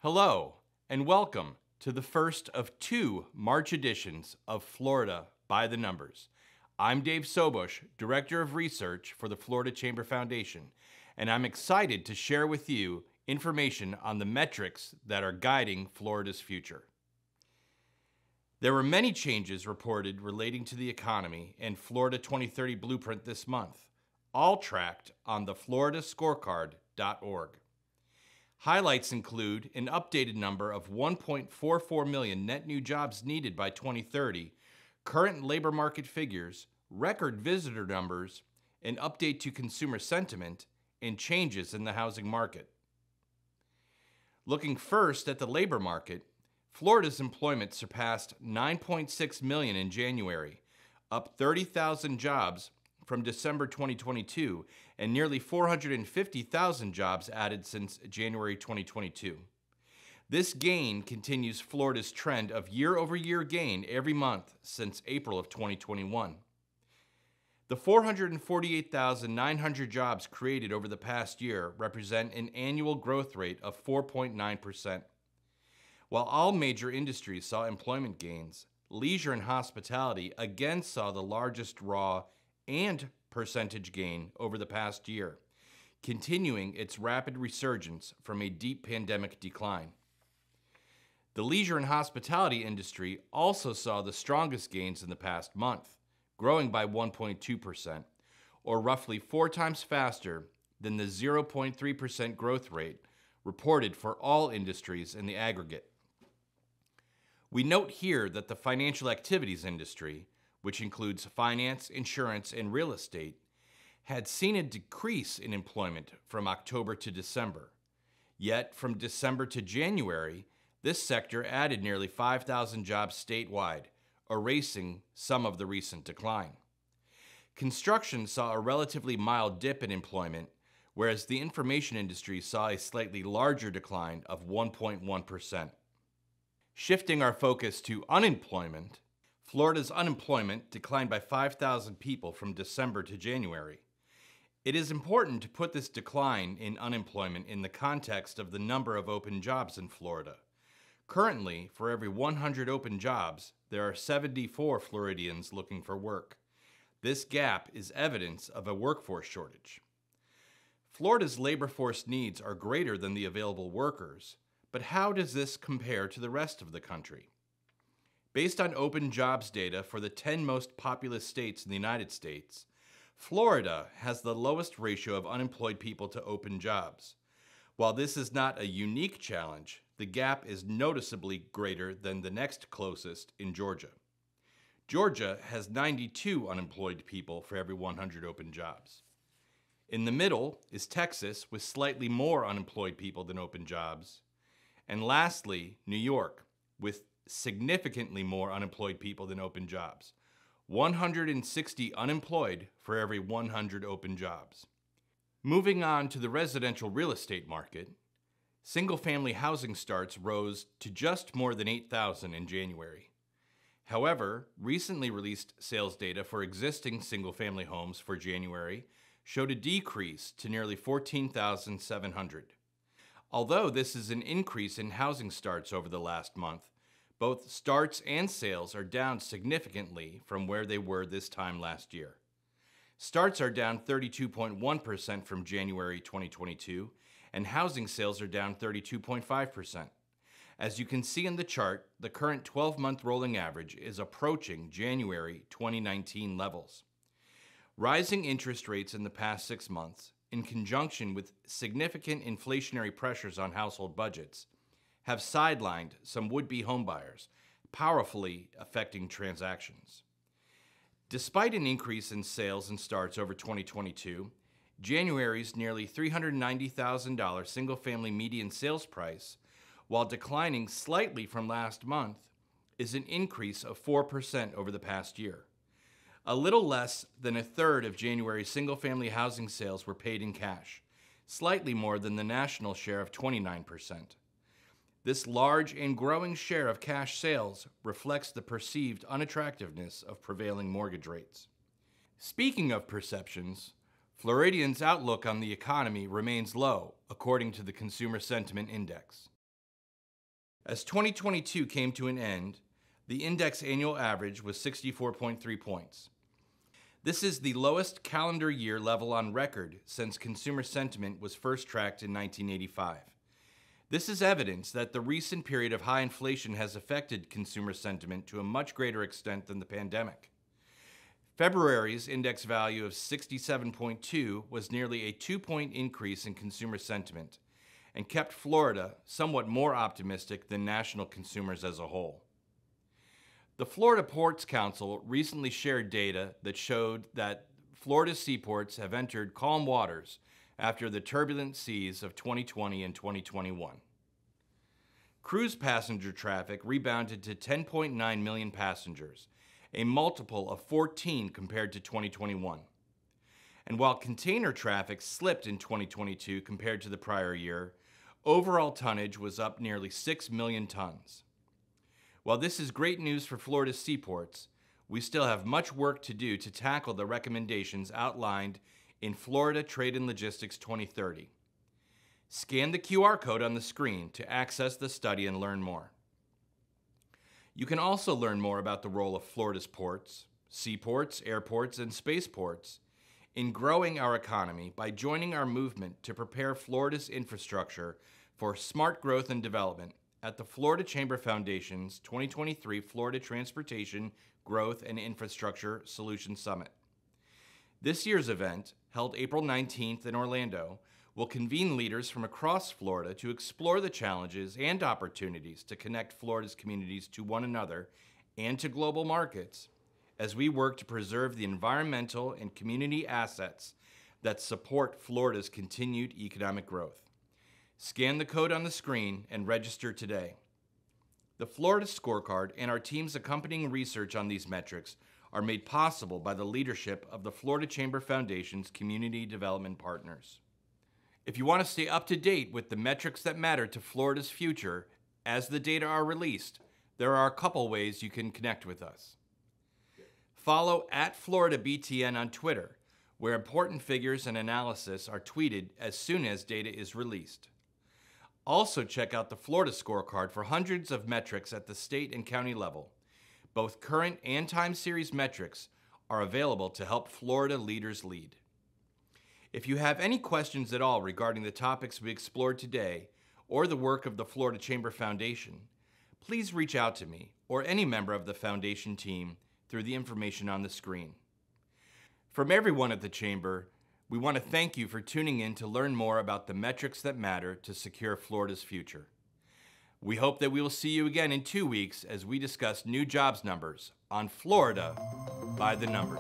Hello, and welcome to the first of two March editions of Florida by the Numbers. I'm Dave Sobush, Director of Research for the Florida Chamber Foundation, and I'm excited to share with you information on the metrics that are guiding Florida's future. There were many changes reported relating to the economy and Florida 2030 Blueprint this month, all tracked on the floridascorecard.org. Highlights include an updated number of 1.44 million net new jobs needed by 2030, current labor market figures, record visitor numbers, an update to consumer sentiment, and changes in the housing market. Looking first at the labor market, Florida's employment surpassed 9.6 million in January, up 30,000 jobs from December 2022, and nearly 450,000 jobs added since January 2022. This gain continues Florida's trend of year-over-year gain every month since April of 2021. The 448,900 jobs created over the past year represent an annual growth rate of 4.9%. While all major industries saw employment gains, leisure and hospitality again saw the largest raw and percentage gain over the past year, continuing its rapid resurgence from a deep pandemic decline. The leisure and hospitality industry also saw the strongest gains in the past month, growing by 1.2%, or roughly 4 times faster than the 0.3% growth rate reported for all industries in the aggregate. We note here that the financial activities industry, which includes finance, insurance, and real estate, had seen a decrease in employment from October to December. Yet, from December to January, this sector added nearly 5,000 jobs statewide, erasing some of the recent decline. Construction saw a relatively mild dip in employment, whereas the information industry saw a slightly larger decline of 1.1%. Shifting our focus to unemployment, Florida's unemployment declined by 5,000 people from December to January. It is important to put this decline in unemployment in the context of the number of open jobs in Florida. Currently, for every 100 open jobs, there are 74 Floridians looking for work. This gap is evidence of a workforce shortage. Florida's labor force needs are greater than the available workers, but how does this compare to the rest of the country? Based on open jobs data for the 10 most populous states in the United States, Florida has the lowest ratio of unemployed people to open jobs. While this is not a unique challenge, the gap is noticeably greater than the next closest in Georgia. Georgia has 92 unemployed people for every 100 open jobs. In the middle is Texas with slightly more unemployed people than open jobs. And lastly, New York with significantly more unemployed people than open jobs. 160 unemployed for every 100 open jobs. Moving on to the residential real estate market, single-family housing starts rose to just more than 8,000 in January. However, recently released sales data for existing single-family homes for January showed a decrease to nearly 14,700. Although this is an increase in housing starts over the last month, both starts and sales are down significantly from where they were this time last year. Starts are down 32.1% from January 2022, and housing sales are down 32.5%. As you can see in the chart, the current 12-month rolling average is approaching January 2019 levels. Rising interest rates in the past 6 months, in conjunction with significant inflationary pressures on household budgets, have sidelined some would-be homebuyers, powerfully affecting transactions. Despite an increase in sales and starts over 2022, January's nearly $390,000 single-family median sales price, while declining slightly from last month, is an increase of 4% over the past year. A little less than a third of January's single-family housing sales were paid in cash, slightly more than the national share of 29%. This large and growing share of cash sales reflects the perceived unattractiveness of prevailing mortgage rates. Speaking of perceptions, Floridians' outlook on the economy remains low, according to the Consumer Sentiment Index. As 2022 came to an end, the index annual average was 64.3 points. This is the lowest calendar year level on record since consumer sentiment was first tracked in 1985. This is evidence that the recent period of high inflation has affected consumer sentiment to a much greater extent than the pandemic. February's index value of 67.2 was nearly a 2-point increase in consumer sentiment and kept Florida somewhat more optimistic than national consumers as a whole. The Florida Ports Council recently shared data that showed that Florida's seaports have entered calm waters after the turbulent seas of 2020 and 2021. Cruise passenger traffic rebounded to 10.9 million passengers, a multiple of 14 compared to 2021. And while container traffic slipped in 2022 compared to the prior year, overall tonnage was up nearly 6 million tons. While this is great news for Florida's seaports, we still have much work to do to tackle the recommendations outlined in Florida Trade and Logistics 2030. Scan the QR code on the screen to access the study and learn more. You can also learn more about the role of Florida's ports, seaports, airports, and spaceports in growing our economy by joining our movement to prepare Florida's infrastructure for smart growth and development at the Florida Chamber Foundation's 2023 Florida Transportation, Growth, and Infrastructure Solutions Summit. This year's event, held April 19th in Orlando, will convene leaders from across Florida to explore the challenges and opportunities to connect Florida's communities to one another and to global markets as we work to preserve the environmental and community assets that support Florida's continued economic growth. Scan the code on the screen and register today. The Florida Scorecard and our team's accompanying research on these metrics are made possible by the leadership of the Florida Chamber Foundation's community development partners. If you want to stay up to date with the metrics that matter to Florida's future as the data are released, there are a couple ways you can connect with us. Follow @FloridaBTN on Twitter, where important figures and analysis are tweeted as soon as data is released. Also check out the Florida Scorecard for hundreds of metrics at the state and county level. Both current and time series metrics are available to help Florida leaders lead. If you have any questions at all regarding the topics we explored today or the work of the Florida Chamber Foundation, please reach out to me or any member of the Foundation team through the information on the screen. From everyone at the Chamber, we want to thank you for tuning in to learn more about the metrics that matter to secure Florida's future. We hope that we will see you again in 2 weeks as we discuss new jobs numbers on Florida by the Numbers.